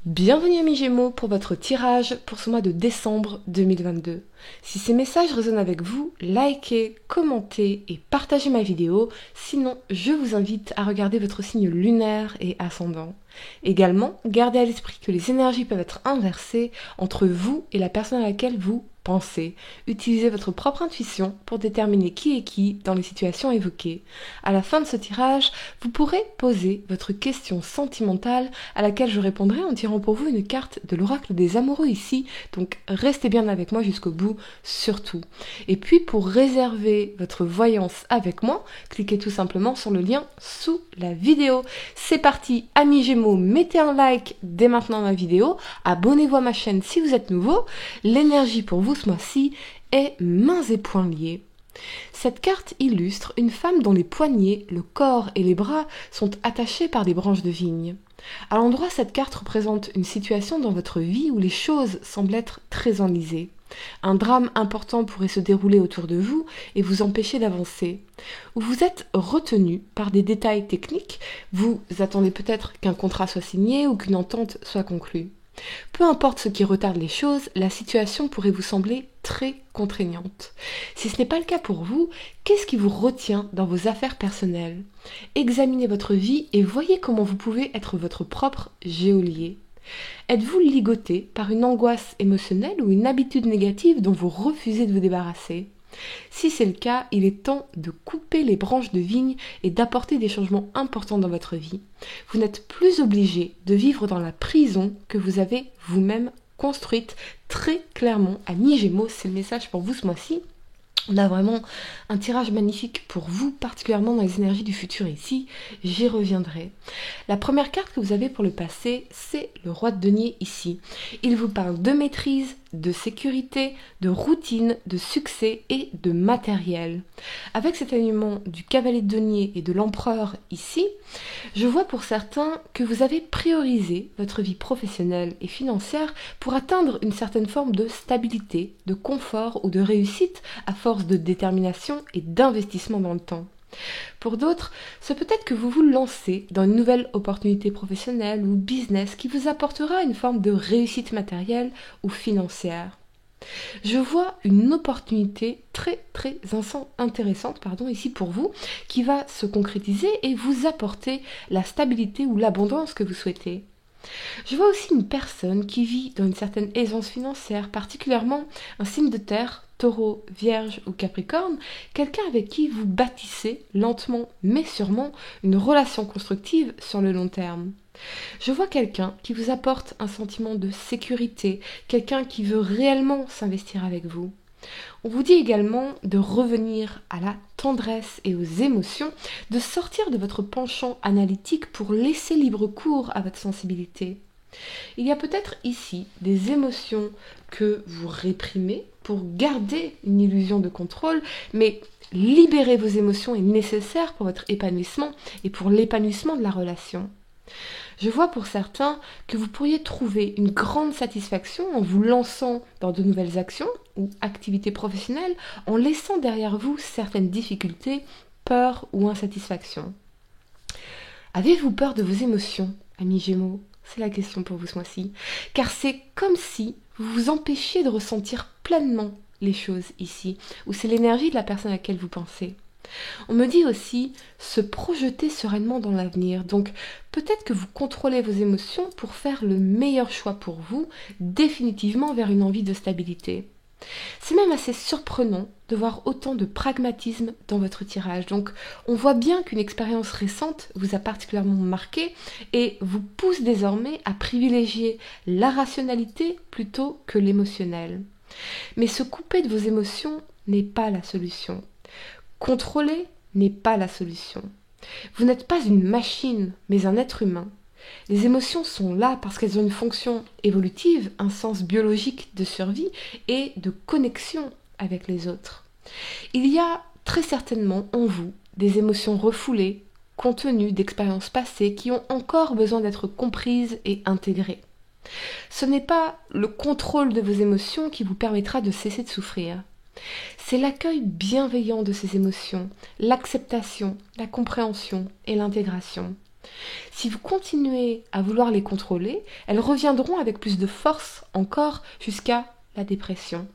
Bienvenue amis Gémeaux pour votre tirage pour ce mois de décembre 2022. Si ces messages résonnent avec vous, likez, commentez et partagez ma vidéo, sinon je vous invite à regarder votre signe lunaire et ascendant. Également, gardez à l'esprit que les énergies peuvent être inversées entre vous et la personne à laquelle vous pensez. Utilisez votre propre intuition pour déterminer qui est qui dans les situations évoquées. À la fin de ce tirage, vous pourrez poser votre question sentimentale à laquelle je répondrai en tirant pour vous une carte de l'oracle des amoureux ici, donc restez bien avec moi jusqu'au bout surtout. Et puis pour réserver votre voyance avec moi, cliquez tout simplement sur le lien sous la vidéo. C'est parti, amis Gémeaux, mettez un like dès maintenant ma vidéo, abonnez-vous à ma chaîne si vous êtes nouveau. L'énergie pour vous ce mois-ci est mains et poings liés. Cette carte illustre une femme dont les poignets, le corps et les bras sont attachés par des branches de vigne. À l'endroit, cette carte représente une situation dans votre vie où les choses semblent être très enlisées. Un drame important pourrait se dérouler autour de vous et vous empêcher d'avancer. Ou vous êtes retenu par des détails techniques, vous attendez peut-être qu'un contrat soit signé ou qu'une entente soit conclue. Peu importe ce qui retarde les choses, la situation pourrait vous sembler très contraignante. Si ce n'est pas le cas pour vous, qu'est-ce qui vous retient dans vos affaires personnelles ? Examinez votre vie et voyez comment vous pouvez être votre propre geôlier. Êtes-vous ligoté par une angoisse émotionnelle ou une habitude négative dont vous refusez de vous débarrasser ? Si c'est le cas, il est temps de couper les branches de vigne et d'apporter des changements importants dans votre vie. Vous n'êtes plus obligé de vivre dans la prison que vous avez vous-même construite. Très clairement, amis Gémeaux, c'est le message pour vous ce mois-ci. On a vraiment un tirage magnifique pour vous, particulièrement dans les énergies du futur ici. J'y reviendrai. La première carte que vous avez pour le passé, c'est le roi de denier ici. Il vous parle de maîtrise, de sécurité, de routine, de succès et de matériel. Avec cet alignement du cavalier de denier et de l'empereur ici, je vois pour certains que vous avez priorisé votre vie professionnelle et financière pour atteindre une certaine forme de stabilité, de confort ou de réussite à force de détermination et d'investissement dans le temps. Pour d'autres, c'est peut-être que vous vous lancez dans une nouvelle opportunité professionnelle ou business qui vous apportera une forme de réussite matérielle ou financière. Je vois une opportunité très intéressante ici pour vous qui va se concrétiser et vous apporter la stabilité ou l'abondance que vous souhaitez. Je vois aussi une personne qui vit dans une certaine aisance financière, particulièrement un signe de terre, Taureau, Vierge ou Capricorne, quelqu'un avec qui vous bâtissez lentement mais sûrement une relation constructive sur le long terme. Je vois quelqu'un qui vous apporte un sentiment de sécurité, quelqu'un qui veut réellement s'investir avec vous. On vous dit également de revenir à la tendresse et aux émotions, de sortir de votre penchant analytique pour laisser libre cours à votre sensibilité. Il y a peut-être ici des émotions que vous réprimez pour garder une illusion de contrôle, mais libérer vos émotions est nécessaire pour votre épanouissement et pour l'épanouissement de la relation. Je vois pour certains que vous pourriez trouver une grande satisfaction en vous lançant dans de nouvelles actions ou activités professionnelles, en laissant derrière vous certaines difficultés, peurs ou insatisfactions. Avez-vous peur de vos émotions, amis Gémeaux ? C'est la question pour vous ce mois-ci. Car c'est comme si vous vous empêchiez de ressentir pleinement les choses ici, ou c'est l'énergie de la personne à laquelle vous pensez. On me dit aussi se projeter sereinement dans l'avenir. Donc peut-être que vous contrôlez vos émotions pour faire le meilleur choix pour vous, définitivement vers une envie de stabilité. C'est même assez surprenant de voir autant de pragmatisme dans votre tirage. Donc on voit bien qu'une expérience récente vous a particulièrement marqué et vous pousse désormais à privilégier la rationalité plutôt que l'émotionnel. Mais se couper de vos émotions n'est pas la solution. Contrôler n'est pas la solution. Vous n'êtes pas une machine, mais un être humain. Les émotions sont là parce qu'elles ont une fonction évolutive, un sens biologique de survie et de connexion avec les autres. Il y a très certainement en vous des émotions refoulées, contenues d'expériences passées qui ont encore besoin d'être comprises et intégrées. Ce n'est pas le contrôle de vos émotions qui vous permettra de cesser de souffrir. C'est l'accueil bienveillant de ces émotions, l'acceptation, la compréhension et l'intégration. Si vous continuez à vouloir les contrôler, elles reviendront avec plus de force encore jusqu'à la dépression.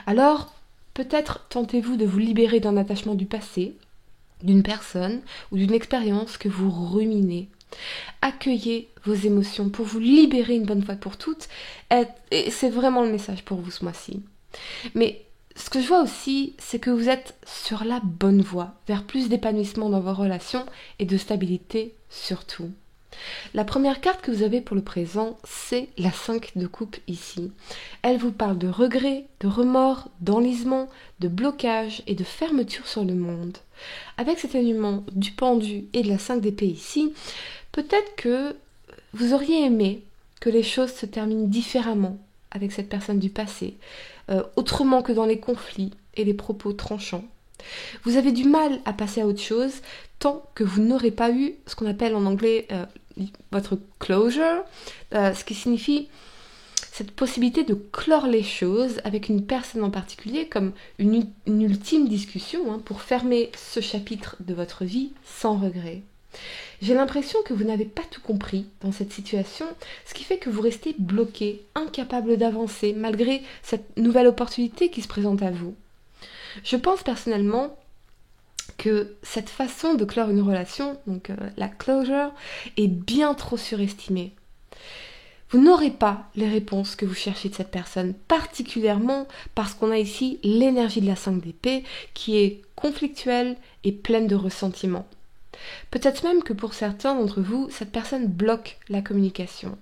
Alors, peut-être tentez-vous de vous libérer d'un attachement du passé, d'une personne ou d'une expérience que vous ruminez. Accueillez vos émotions pour vous libérer une bonne fois pour toutes, et c'est vraiment le message pour vous ce mois-ci. Mais ce que je vois aussi, c'est que vous êtes sur la bonne voie, vers plus d'épanouissement dans vos relations et de stabilité surtout. La première carte que vous avez pour le présent, c'est la 5 de coupe ici. Elle vous parle de regrets, de remords, d'enlisement, de blocage et de fermeture sur le monde. Avec cet alignement du pendu et de la 5 d'épée ici, peut-être que vous auriez aimé que les choses se terminent différemment avec cette personne du passé, autrement que dans les conflits et les propos tranchants. Vous avez du mal à passer à autre chose tant que vous n'aurez pas eu ce qu'on appelle en anglais votre closure, ce qui signifie cette possibilité de clore les choses avec une personne en particulier comme une ultime discussion pour fermer ce chapitre de votre vie sans regret. J'ai l'impression que vous n'avez pas tout compris dans cette situation, ce qui fait que vous restez bloqué, incapable d'avancer malgré cette nouvelle opportunité qui se présente à vous. Je pense personnellement que cette façon de clore une relation, donc la closure, est bien trop surestimée. Vous n'aurez pas les réponses que vous cherchez de cette personne, particulièrement parce qu'on a ici l'énergie de la 5 d'épée qui est conflictuelle et pleine de ressentiment. Peut-être même que pour certains d'entre vous, cette personne bloque la communication.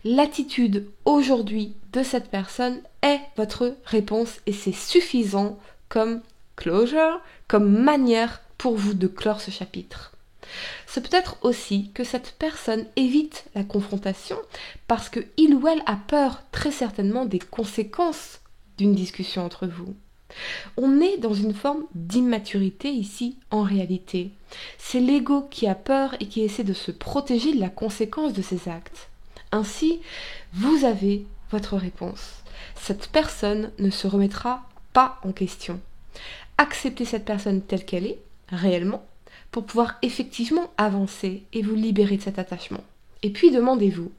L'attitude aujourd'hui de cette personne est votre réponse et c'est suffisant comme closure, comme manière pour vous de clore ce chapitre. C'est peut-être aussi que cette personne évite la confrontation parce que il ou elle a peur très certainement des conséquences d'une discussion entre vous. On est dans une forme d'immaturité ici en réalité. C'est l'ego qui a peur et qui essaie de se protéger de la conséquence de ses actes. Ainsi, vous avez votre réponse. Cette personne ne se remettra pas en question. Acceptez cette personne telle qu'elle est, réellement, pour pouvoir effectivement avancer et vous libérer de cet attachement. Et puis demandez-vous,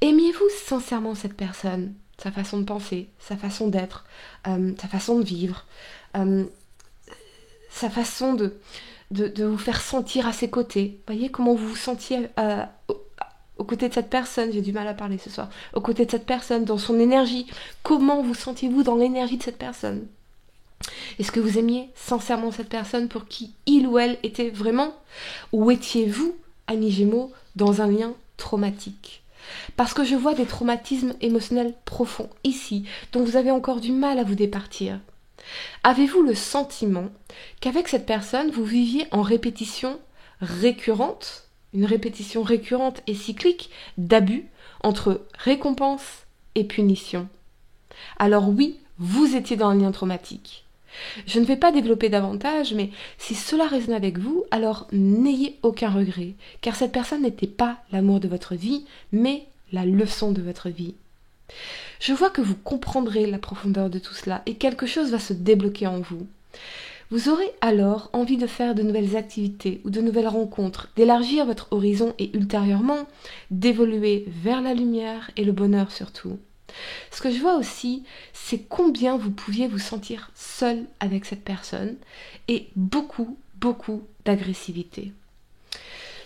aimiez-vous sincèrement cette personne, sa façon de penser, sa façon d'être, sa façon de vivre, sa façon de vous faire sentir à ses côtés. Voyez comment vous vous sentiez aux côtés de cette personne, j'ai du mal à parler ce soir, aux côtés de cette personne, dans son énergie. Comment vous sentiez-vous dans l'énergie de cette personne ? Est-ce que vous aimiez sincèrement cette personne pour qui il ou elle était vraiment ? Ou étiez-vous, Amis Gémeaux, dans un lien traumatique ? Parce que je vois des traumatismes émotionnels profonds ici, dont vous avez encore du mal à vous départir. Avez-vous le sentiment qu'avec cette personne, vous viviez en répétition récurrente, une répétition récurrente et cyclique d'abus entre récompense et punition ? Alors oui, vous étiez dans un lien traumatique. Je ne vais pas développer davantage, mais si cela résonne avec vous, alors n'ayez aucun regret, car cette personne n'était pas l'amour de votre vie, mais la leçon de votre vie. Je vois que vous comprendrez la profondeur de tout cela, et quelque chose va se débloquer en vous. Vous aurez alors envie de faire de nouvelles activités ou de nouvelles rencontres, d'élargir votre horizon et ultérieurement d'évoluer vers la lumière et le bonheur surtout. Ce que je vois aussi, c'est combien vous pouviez vous sentir seul avec cette personne et beaucoup d'agressivité.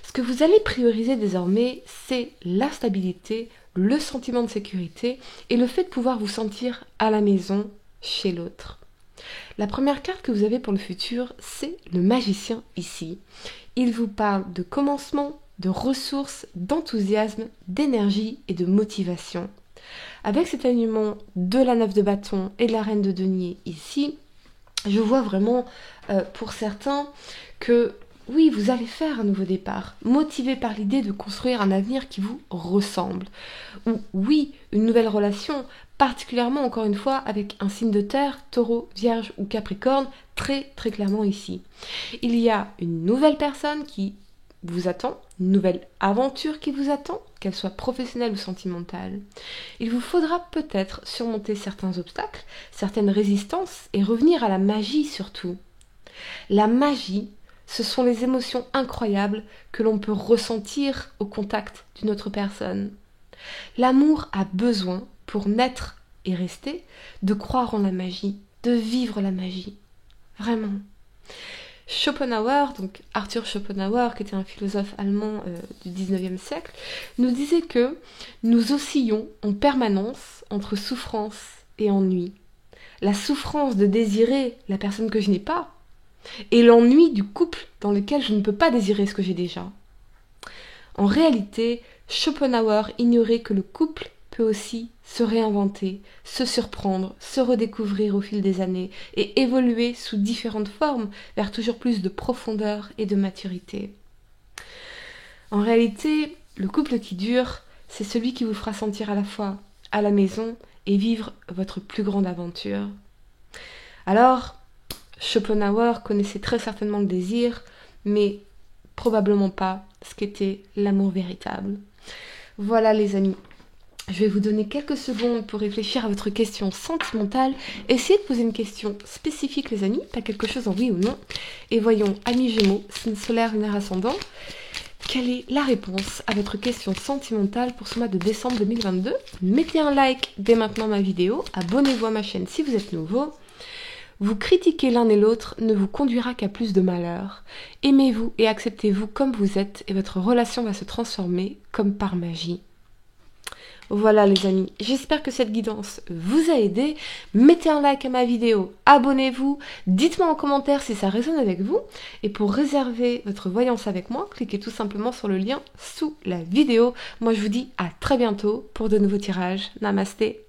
Ce que vous allez prioriser désormais, c'est la stabilité, le sentiment de sécurité et le fait de pouvoir vous sentir à la maison chez l'autre. La première carte que vous avez pour le futur, c'est le magicien ici. Il vous parle de commencement, de ressources, d'enthousiasme, d'énergie et de motivation. Avec cet alignement de la 9 de bâton et de la reine de denier ici, je vois vraiment pour certains que oui, vous allez faire un nouveau départ, motivé par l'idée de construire un avenir qui vous ressemble. Ou oui, une nouvelle relation, particulièrement encore une fois avec un signe de terre, taureau, vierge ou capricorne, très clairement ici. Il y a une nouvelle personne qui vous attend, une nouvelle aventure qui vous attend, qu'elle soit professionnelle ou sentimentale. Il vous faudra peut-être surmonter certains obstacles, certaines résistances et revenir à la magie surtout. La magie, ce sont les émotions incroyables que l'on peut ressentir au contact d'une autre personne. L'amour a besoin, pour naître et rester, de croire en la magie, de vivre la magie. Vraiment. Schopenhauer, donc Arthur Schopenhauer, qui était un philosophe allemand du 19e siècle, nous disait que nous oscillons en permanence entre souffrance et ennui. La souffrance de désirer la personne que je n'ai pas, et l'ennui du couple dans lequel je ne peux pas désirer ce que j'ai déjà. En réalité, Schopenhauer ignorait que le couple peut aussi se réinventer, se surprendre, se redécouvrir au fil des années et évoluer sous différentes formes vers toujours plus de profondeur et de maturité. En réalité, le couple qui dure, c'est celui qui vous fera sentir à la fois à la maison et vivre votre plus grande aventure. Alors, Schopenhauer connaissait très certainement le désir, mais probablement pas ce qu'était l'amour véritable. Voilà les amis, je vais vous donner quelques secondes pour réfléchir à votre question sentimentale. Essayez de poser une question spécifique les amis, pas quelque chose en oui ou non. Et voyons, amis Gémeaux, signe solaire, lunaire ascendant, quelle est la réponse à votre question sentimentale pour ce mois de décembre 2022 ? Mettez un like dès maintenant à ma vidéo, abonnez-vous à ma chaîne si vous êtes nouveau. Vous critiquer l'un et l'autre ne vous conduira qu'à plus de malheur. Aimez-vous et acceptez-vous comme vous êtes et votre relation va se transformer comme par magie. Voilà les amis, j'espère que cette guidance vous a aidé. Mettez un like à ma vidéo, abonnez-vous, dites-moi en commentaire si ça résonne avec vous. Et pour réserver votre voyance avec moi, cliquez tout simplement sur le lien sous la vidéo. Moi je vous dis à très bientôt pour de nouveaux tirages. Namasté.